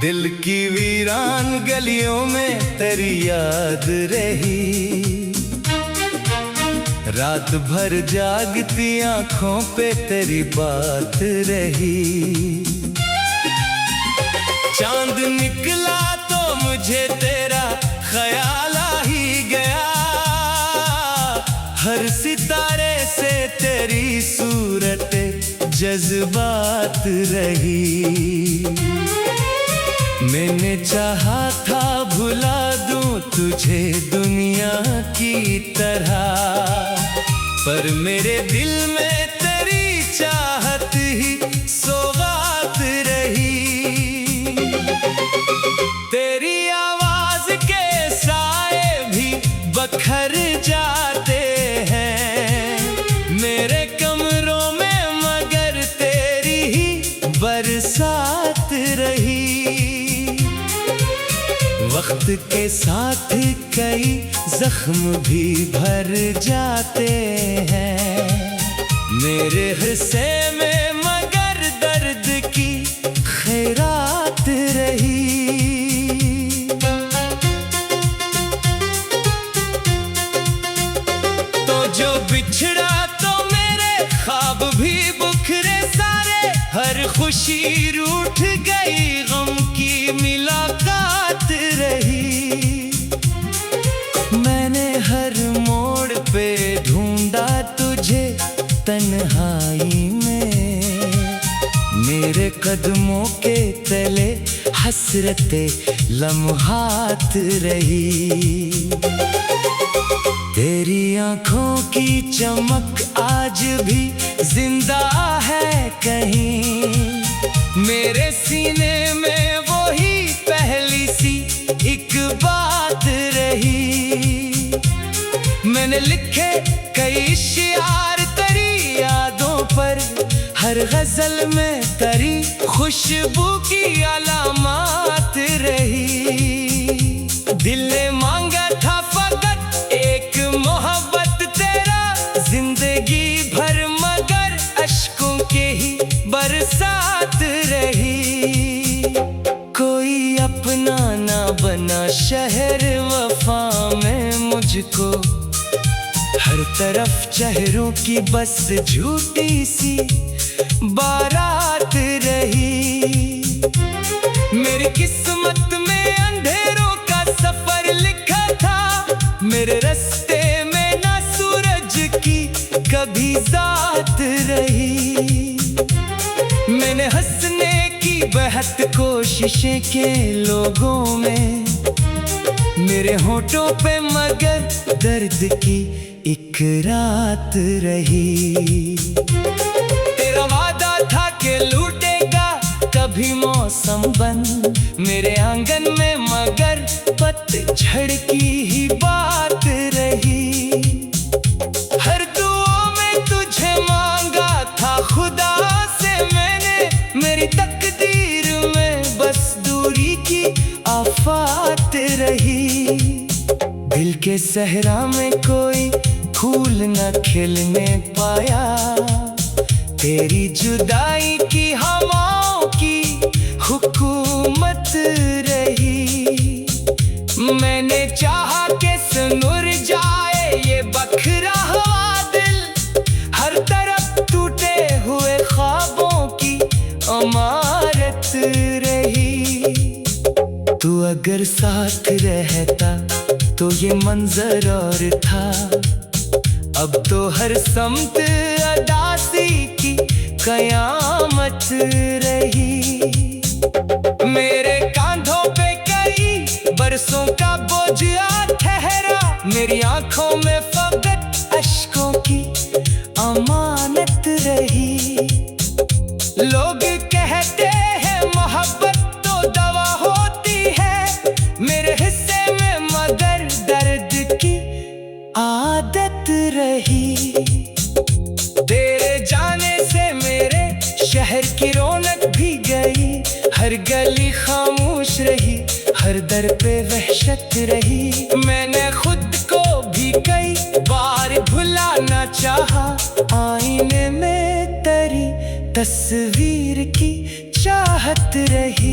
दिल की वीरान गलियों में तेरी याद रही, रात भर जागती आंखों पे तेरी बात रही। चांद निकला तो मुझे तेरा ख्याल आ ही गया, हर सितारे से तेरी सूरत जज्बात रही। मैंने चाहा था भुला दूं तुझे दुनिया की तरह, पर मेरे दिल में तेरी चाहत ही सौगात रही। तेरी आवाज के साए भी बखर जाते हैं मेरे कमरों में, मगर तेरी ही बरसात रही। वक्त के साथ कई जख्म भी भर जाते हैं मेरे हिस्से में, मगर दर्द की खैरात रही। तो जो बिछड़ा तो मेरे ख्वाब भी बुखरे सारे, हर खुशी रूठ गई गम की मुलाकात रही। मैंने हर मोड़ पे ढूंढा तुझे तन्हाई में, मेरे कदमों के तले हसरते लम्हात रही। तेरी आंखों की चमक आज भी जिंदा है कहीं, मेरे सीने में वही पहली सी एक बात रही। मैंने लिखे कई शियार तेरी यादों पर, हर गजल में तेरी खुशबू की अलामात रही। दिल ने मांगा था फकत एक मोहब्बत तेरा जिंदगी भर, मगर अश्कों के ही बरसात रही। कोई अपना ना बना शहर वफा में मुझको, हर तरफ चेहरों की बस झूठी सी बारात रही। मेरी किस्मत में अंधेरों का सफर लिखा था, मेरे रास्ते में ना सूरज की कभी जात रही। मैंने हंसने की बेहद कोशिशें के लोगों में, मेरे होठों पे मगर दर्द की एक रात रही। तेरा वादा था कि लूटेगा कभी मौसम बंद मेरे आंगन में, मगर पतझड़ की ही बात रही। हर दुआ में तुझे मांगा था खुदा से मैंने, मेरी तकदीर में बस दूरी की आफत रही। दिल के सहरा में कोई फूल न खिलने पाया, तेरी जुदाई की हवाओं की हुकूमत रही। मैंने चाहा कि सुनुर जाए ये बखरा हुआ दिल, हर तरफ टूटे हुए ख्वाबों की इमारत रही। तू अगर साथ रहता तो ये मंजर और था, अब तो हर समत अदासी की कयामत रही। मेरे कांधों पे कई बरसों का बोझ आ ठहरा, मेरी आंखों में फकत अश्कों की अमानत रही। लोग कहते हैं मोहब्बत तो दवा होती है, मेरे हिस्से में मगर दर्द की आदत रही। तेरे जाने से मेरे शहर की रौनक भी गई, हर गली खामोश रही, हर दर पे वहशत रही। मैंने खुद को भी कई बार भुलाना चाहा, आईने में तेरी तस्वीर की चाहत रही।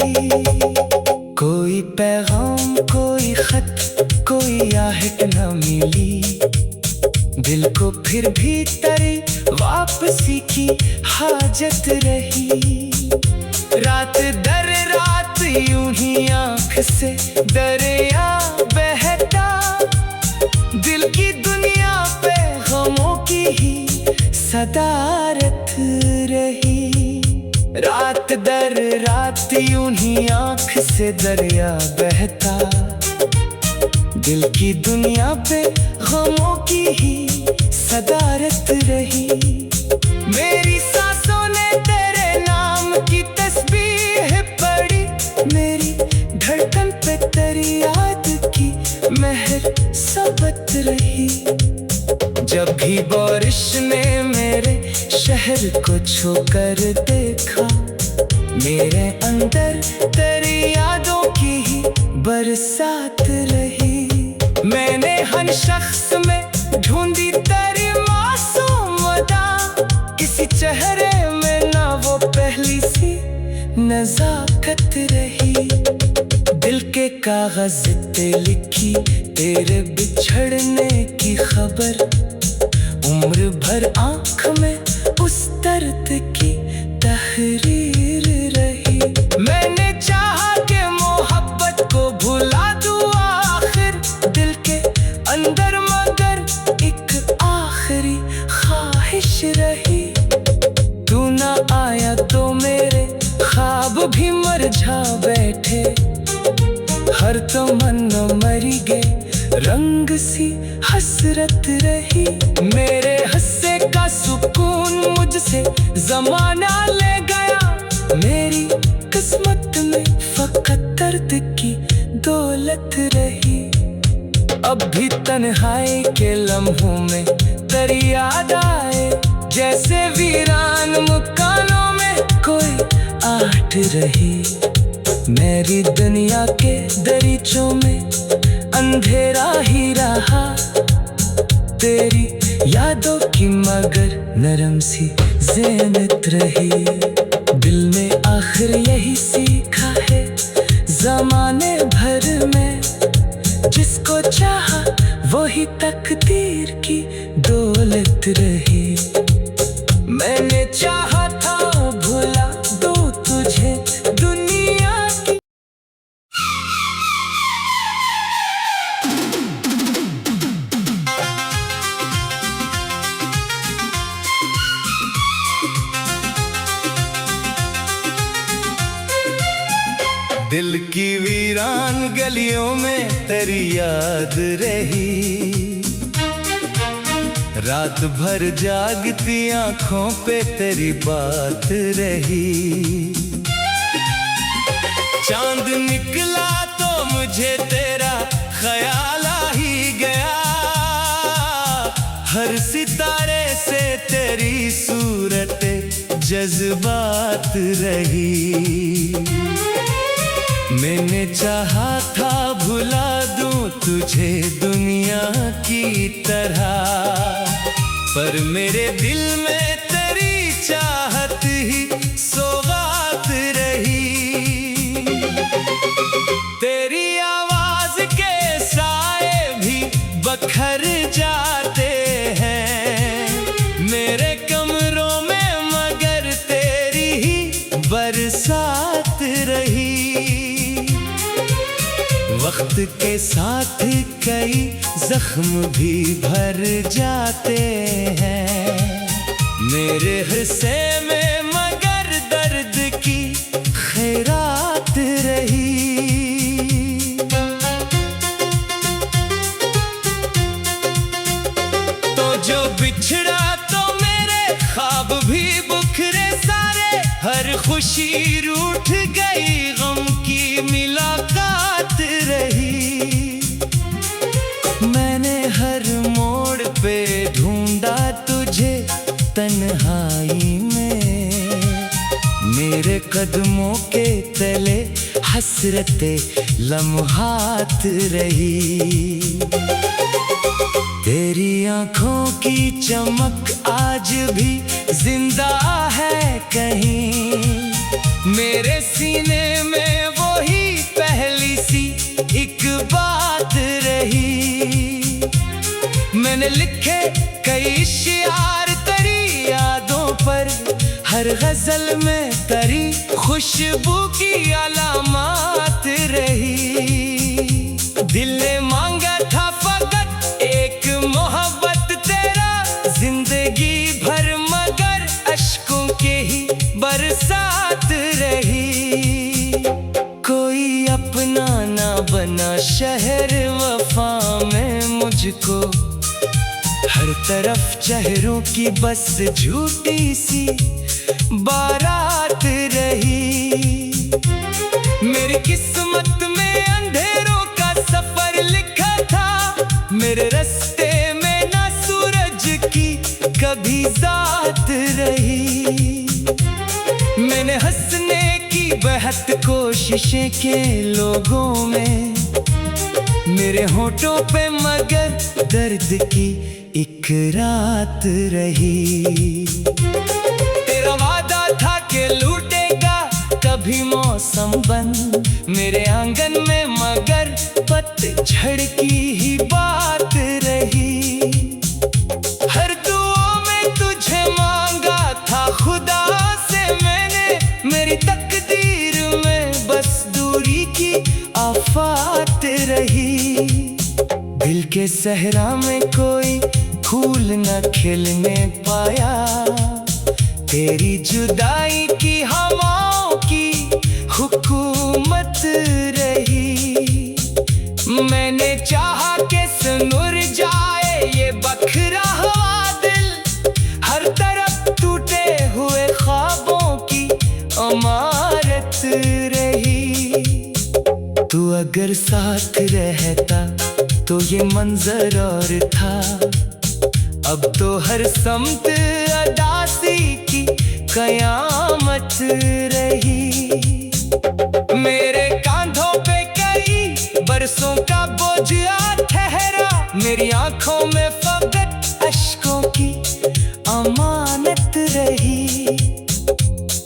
कोई पैगाम, कोई खत, कोई आहट न मिली। दिल को फिर भी तेरी वापसी की हाजत रही। रात दर रात यूं ही आँख से दरिया बहता, दिल की दुनिया पे गमों की ही सदारत रही। रात दर रात यूं ही आँख से दरिया बहता, दिल की दुनिया पे गमों की ही सदारत रही। मेरी सांसों ने तेरे नाम की तस्बीह पढ़ी, मेरी धड़कन पे तेरी याद की मेहर सबत रही। जब भी बारिश ने मेरे शहर को छूकर देखा, मेरे अंदर तेरी यादों की ही बरसात रही। मैंने हर शख्स में ढूंढी तेरी मासूम अदा, किसी चेहरे में ना वो पहली सी नजाकत रही। दिल के कागज पे लिखी तेरे बिछड़ने की खबर, उम्र भर आँख में उस दर्द की तहरीर रही। मैंने चाहा कि मोहब्बत को भुला दूं आखिर दिल के अंदर, मगर एक आखिरी ख्वाहिश रही। तू ना आया तो मेरे ख्वाब भी मरझा बैठे, हर तमन्ना मरी गई, रंग सी हसरत रही। मेरे हंसे का सुकून मुझसे जमाना ले गया, मेरी किस्मत में फकत दर्द की दौलत रही। अब भी तन्हाई के लम्हों में तेरी याद आए, जैसे वीरान मकानों में कोई आहट रही। मेरी दुनिया के दरीचों में अंधेरा ही रहा, तेरी यादों की मगर नरम सी ज़ीनत रही। दिल ने आखिर यही सीखा है ज़माने भर में, जिसको चाहा वही तकदीर की दौलत रही। मैंने चाहा था भुला दूं तुझे दुनिया की। दिल की वीरान गलियों में तेरी याद रही, रात भर जागती आंखों पे तेरी बात रही। चांद निकला तो मुझे तेरा ख्याल आ ही गया, हर सितारे से तेरी सूरत जज्बात रही। मैंने चाहा था भुला दूं तुझे दुनिया की तरह, पर मेरे दिल में तेरी चाहत ही सौगात रही। तेरी आवाज के साए भी बखर जाते हैं मेरे कमरों में, मगर तेरी ही बरसात रही। वक्त के साथ कई जख्म भी भर जाते हैं मेरे हिस्से में, मगर दर्द की खैरात रही। तो जो बिछड़ा तो मेरे ख्वाब भी बुखरे सारे, हर खुशी रूठ गई, गम की मुलाकात रही। मैंने हर मोड़ पे ढूंढा तुझे तन्हाई में, मेरे कदमों के तले हसरते लम्हात रही। तेरी आंखों की चमक आज भी जिंदा है कहीं, मेरे सीने में वही पहले फसल में तरी खुशबू की अलामत रही। दिल ने मांगा था फकत एक मोहब्बत तेरा, जिंदगी भर मगर अश्कों के ही बरसात रही। कोई अपना ना बना शहर वफा में मुझको, हर तरफ चेहरों की बस झूठी सी बारात रही। मेरी किस्मत में अंधेरों का सफर लिखा था, मेरे रास्ते में ना सूरज की कभी जात रही। मैंने हंसने की बेहद कोशिशें के लोगों में, मेरे होठों पे मगर दर्द की एक रात रही। तेरा वादा था कि लूटेगा कभी मौसम बंद मेरे आंगन में, मगर पतझड़ की ही बात रही। हर दुआ में तुझे मांगा था खुदा से मैंने, मेरी तकदीर में बस दूरी की आफत रही। दिल के सहरा में कोई फूल न खिलने पाया, तेरी जुदाई की हवाओं की हुकूमत रही। मैंने चाहा कि सुनुर जाए ये बखरा हुआ दिल, हर तरफ टूटे हुए ख्वाबों की इमारत रही। तू अगर साथ रहता तो ये मंजर और था, अब तो हर समत अदासी की कयामत रही। मेरे कांधों पे कई बरसों का बोझ आ ठहरा, मेरी आंखों में फकत अश्कों की अमानत रही।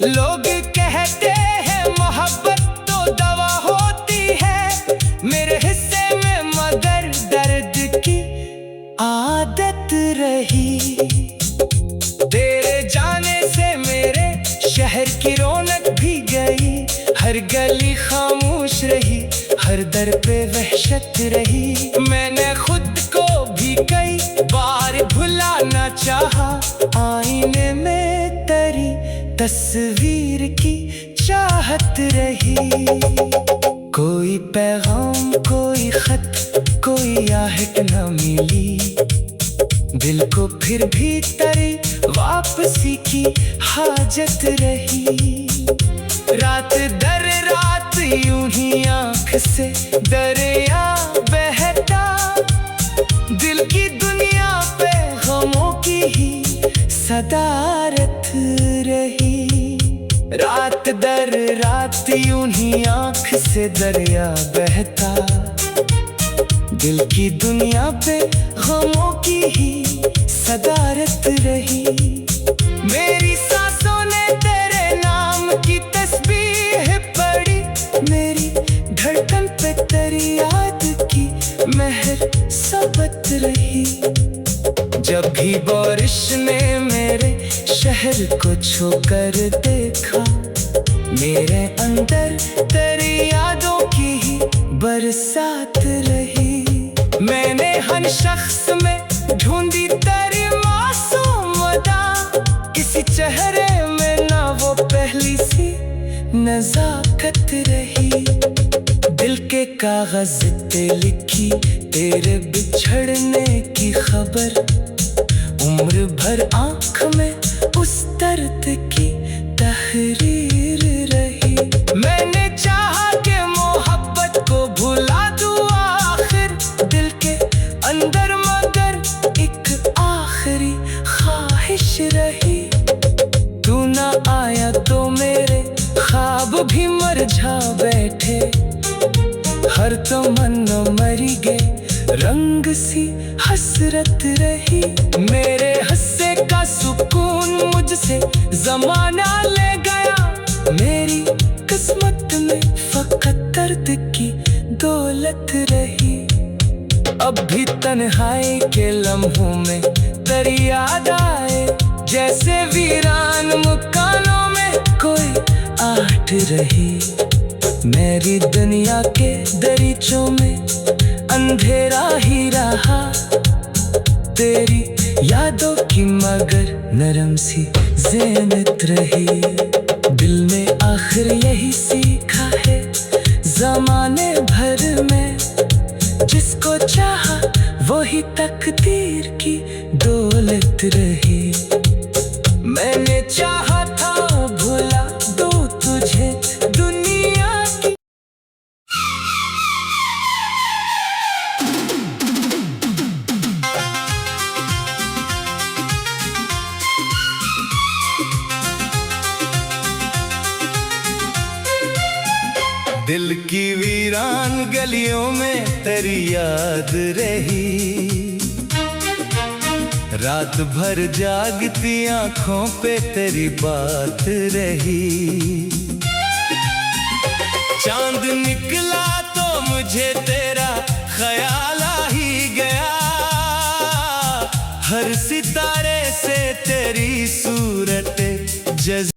लोग कहते हैं मोहब्बत तो दवा होती है, मेरे हिस्से में मगर दर्द की आदत रही। तेरे जाने से मेरे शहर की रौनक भी गई, हर गली खामोश रही, हर दर पे वहशत रही। मैंने खुद को भी कई बार भुलाना चाहा, आईने में तेरी तस्वीर की चाहत रही। कोई पैगाम कोई खत कोई आहट न मिली, दिल को फिर भी तेरी वापसी की हाजत रही। रात दर रात यूं ही आँख से दरिया बहता, दिल की दुनिया पे गमों की ही सदारत रही। रात दर रात यूं ही आँख से दरिया बहता, दिल की दुनिया पे गमों की ही सदारत रही। मेरी सांसों ने तेरे नाम की तस्बीह पढ़ी, मेरी धड़कन पे तेरी याद की महर सबत रही। जब भी बारिश ने मेरे शहर को छूकर देखा, मेरे अंदर तेरी यादों की ही बरसात रही। मैंने हर शख्स में ढूंढी तेरी मासूम अदा, किसी चेहरे में ना वो पहली सी नजाकत रही। दिल के कागज पे लिखी तेरे बिछड़ने की खबर, उम्र भर आँख में उस दर्द की तहरीर रही। मैंने चाहा कि मोहब्बत को भुला दूं आखिर दिल के अंदर, मगर एक आखिरी ख्वाहिश रही। तू ना आया तो मेरे ख्वाब भी मरझा बैठे, हर तमन्ना मरी गई, रंग सी हसरत रही। मेरे हस्से का सुकून मुझसे जमाना ले गया, मेरी किस्मत में फकत दर्द की दौलत रही। अब भी तन्हाई के लम्हों में तेरी याद आए, जैसे वीरान मकानों में में कोई आहट रही। मेरी दुनिया के दरीचों में अंधेरा ही रहा, तेरी यादों की मगर नरम सी ज़ेनत रही। दिल ने आखिर यही सीखा है ज़माने भर में, जिसको चाहा वही तकदीर की दौलत रही। मैंने चाहा था भुला दूँ तुझे दुनिया की। दिल की वीरान गलियों में तेरी याद रही, रात भर जागती आंखों पे तेरी बात रही। चांद निकला तो मुझे तेरा ख्याल आ ही गया, हर सितारे से तेरी सूरत जज़्बा